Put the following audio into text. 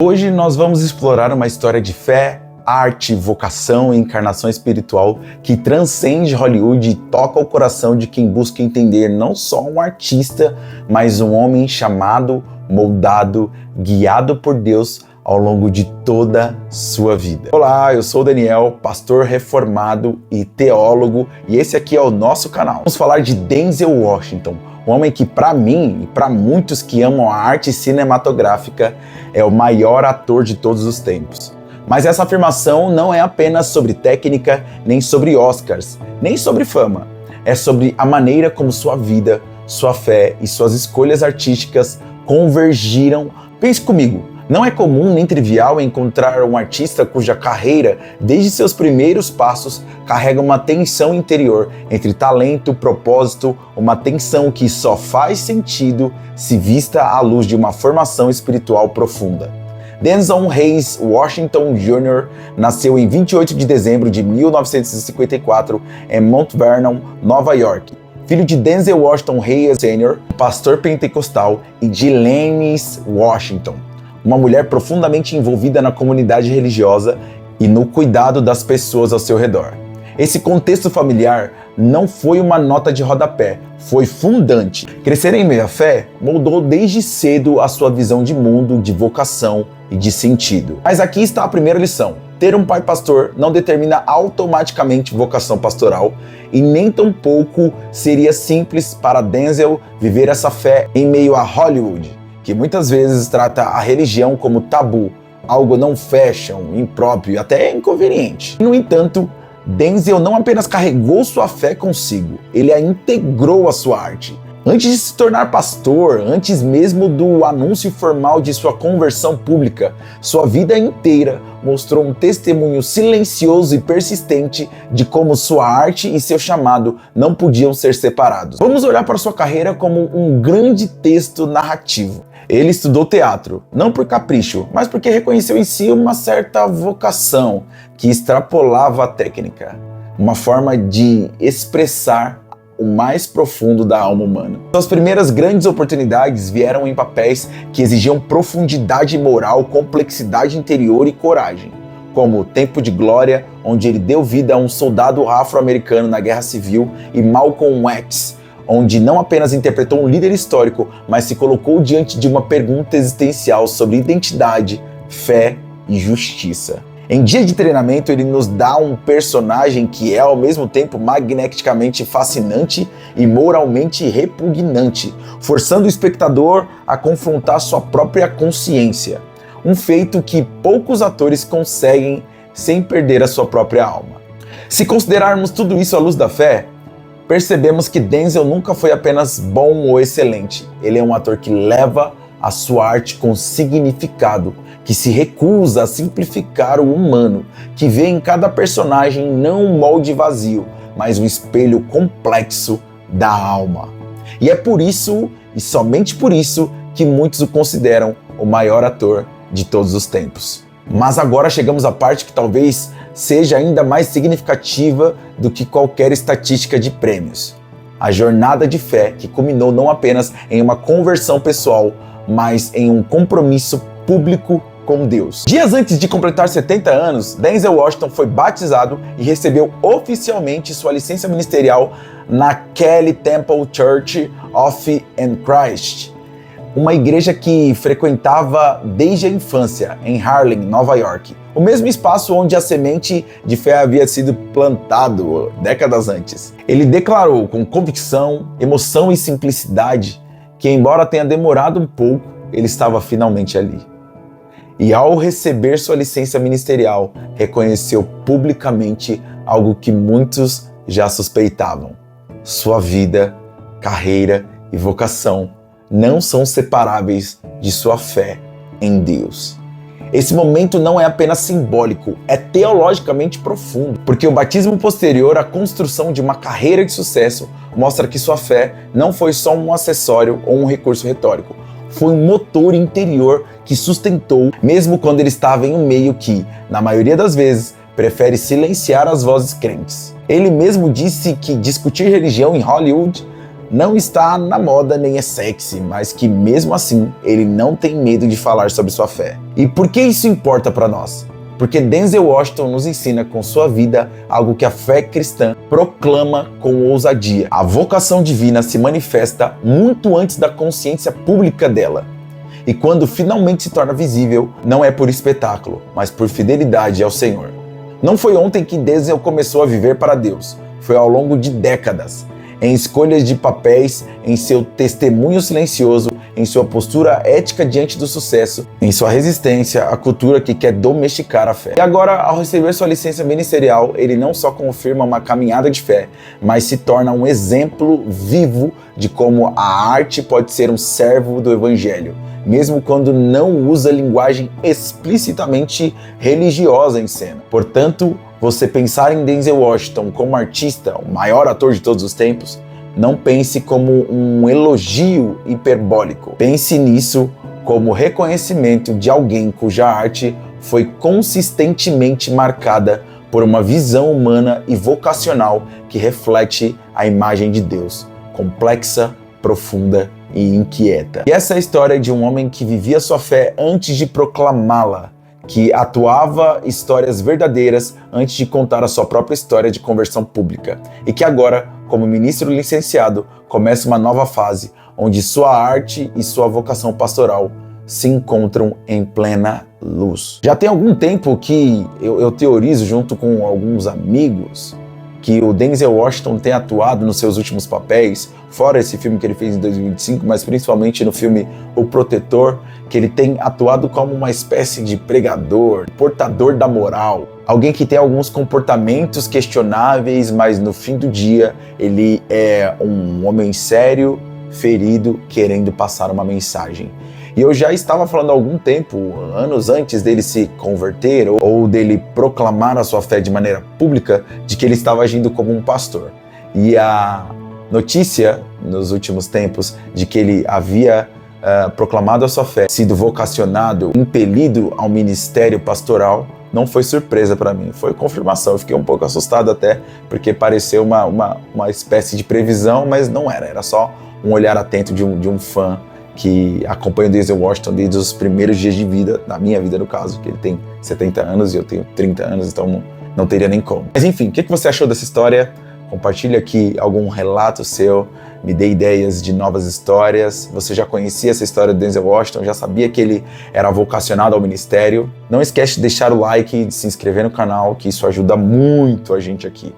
Hoje nós vamos explorar uma história de fé, arte, vocação e encarnação espiritual que transcende Hollywood e toca o coração de quem busca entender não só um artista, mas um homem chamado, moldado, guiado por Deus ao longo de toda sua vida. Olá, eu sou o Daniel, pastor reformado e teólogo, e esse aqui é o nosso canal. Vamos falar de Denzel Washington, um homem que, para mim e para muitos que amam a arte cinematográfica, é o maior ator de todos os tempos. Mas essa afirmação não é apenas sobre técnica, nem sobre Oscars, nem sobre fama. É sobre a maneira como sua vida, sua fé e suas escolhas artísticas convergiram. Pense comigo, não é comum nem trivial encontrar um artista cuja carreira, desde seus primeiros passos, carrega uma tensão interior entre talento, propósito, uma tensão que só faz sentido se vista à luz de uma formação espiritual profunda. Denzel Hayes Washington Jr. nasceu em 28 de dezembro de 1954 em Mount Vernon, Nova York. Filho de Denzel Washington Hayes Sr., pastor pentecostal, e de Lannice Washington, uma mulher profundamente envolvida na comunidade religiosa e no cuidado das pessoas ao seu redor. Esse contexto familiar não foi uma nota de rodapé, foi fundante. Crescer em meio à fé moldou desde cedo a sua visão de mundo, de vocação e de sentido. Mas aqui está a primeira lição. Ter um pai pastor não determina automaticamente vocação pastoral e nem tampouco seria simples para Denzel viver essa fé em meio a Hollywood, que muitas vezes trata a religião como tabu, algo não fashion, impróprio e até inconveniente. No entanto, Denzel não apenas carregou sua fé consigo, ele a integrou à sua arte. Antes de se tornar pastor, antes mesmo do anúncio formal de sua conversão pública, sua vida inteira mostrou um testemunho silencioso e persistente de como sua arte e seu chamado não podiam ser separados. Vamos olhar para sua carreira como um grande texto narrativo. Ele estudou teatro, não por capricho, mas porque reconheceu em si uma certa vocação que extrapolava a técnica, uma forma de expressar o mais profundo da alma humana. Suas primeiras grandes oportunidades vieram em papéis que exigiam profundidade moral, complexidade interior e coragem, como Tempo de Glória, onde ele deu vida a um soldado afro-americano na Guerra Civil, e Malcolm X, onde não apenas interpretou um líder histórico, mas se colocou diante de uma pergunta existencial sobre identidade, fé e justiça. Em Dia de Treinamento, ele nos dá um personagem que é ao mesmo tempo magneticamente fascinante e moralmente repugnante, forçando o espectador a confrontar sua própria consciência, um feito que poucos atores conseguem sem perder a sua própria alma. Se considerarmos tudo isso à luz da fé, percebemos que Denzel nunca foi apenas bom ou excelente. Ele é um ator que leva a sua arte com significado, que se recusa a simplificar o humano, que vê em cada personagem não um molde vazio, mas um espelho complexo da alma. E é por isso, e somente por isso, que muitos o consideram o maior ator de todos os tempos. Mas agora chegamos à parte que talvez seja ainda mais significativa do que qualquer estatística de prêmios. A jornada de fé que culminou não apenas em uma conversão pessoal, mas em um compromisso público com Deus. Dias antes de completar 70 anos, Denzel Washington foi batizado e recebeu oficialmente sua licença ministerial na Kelly Temple Church of Christ, uma igreja que frequentava desde a infância em Harlem, Nova York, o mesmo espaço onde a semente de fé havia sido plantado décadas antes. Ele declarou com convicção, emoção e simplicidade que, embora tenha demorado um pouco, ele estava finalmente ali. E ao receber sua licença ministerial, reconheceu publicamente algo que muitos já suspeitavam: sua vida, carreira e vocação não são separáveis de sua fé em Deus. Esse momento não é apenas simbólico, é teologicamente profundo, porque o batismo posterior à construção de uma carreira de sucesso mostra que sua fé não foi só um acessório ou um recurso retórico, foi um motor interior que sustentou, mesmo quando ele estava em um meio que, na maioria das vezes, prefere silenciar as vozes crentes. Ele mesmo disse que discutir religião em Hollywood não está na moda nem é sexy, mas que mesmo assim ele não tem medo de falar sobre sua fé. E por que isso importa para nós? Porque Denzel Washington nos ensina com sua vida algo que a fé cristã proclama com ousadia. A vocação divina se manifesta muito antes da consciência pública dela. E quando finalmente se torna visível, não é por espetáculo, mas por fidelidade ao Senhor. Não foi ontem que Denzel começou a viver para Deus, foi ao longo de décadas. Em escolhas de papéis, em seu testemunho silencioso, em sua postura ética diante do sucesso, em sua resistência à cultura que quer domesticar a fé. E agora, ao receber sua licença ministerial, ele não só confirma uma caminhada de fé, mas se torna um exemplo vivo de como a arte pode ser um servo do evangelho, mesmo quando não usa linguagem explicitamente religiosa em cena. Portanto, você pensar em Denzel Washington como artista, o maior ator de todos os tempos, não pense como um elogio hiperbólico. Pense nisso como reconhecimento de alguém cuja arte foi consistentemente marcada por uma visão humana e vocacional que reflete a imagem de Deus, complexa, profunda e inquieta. E essa é a história de um homem que vivia sua fé antes de proclamá-la, que atuava histórias verdadeiras antes de contar a sua própria história de conversão pública, e que agora, como ministro licenciado, começa uma nova fase, onde sua arte e sua vocação pastoral se encontram em plena luz. Já tem algum tempo que eu teorizo junto com alguns amigos que o Denzel Washington tem atuado nos seus últimos papéis, fora esse filme que ele fez em 2025, mas principalmente no filme O Protetor, que ele tem atuado como uma espécie de pregador, portador da moral, alguém que tem alguns comportamentos questionáveis, mas no fim do dia ele é um homem sério, ferido, querendo passar uma mensagem. E eu já estava falando há algum tempo, anos antes dele se converter ou dele proclamar a sua fé de maneira pública, de que ele estava agindo como um pastor. E a notícia, nos últimos tempos, de que ele havia proclamado a sua fé, sido vocacionado, impelido ao ministério pastoral, não foi surpresa para mim, foi confirmação. Eu fiquei um pouco assustado até, porque pareceu uma espécie de previsão, mas não era, era só um olhar atento de um fã que acompanha o Denzel Washington desde os primeiros dias de vida, na minha vida no caso, que ele tem 70 anos e eu tenho 30 anos, então não teria nem como. Mas enfim, o que você achou dessa história? Compartilhe aqui algum relato seu, me dê ideias de novas histórias. Você já conhecia essa história do Denzel Washington, já sabia que ele era vocacionado ao ministério? Não esquece de deixar o like e de se inscrever no canal, que isso ajuda muito a gente aqui.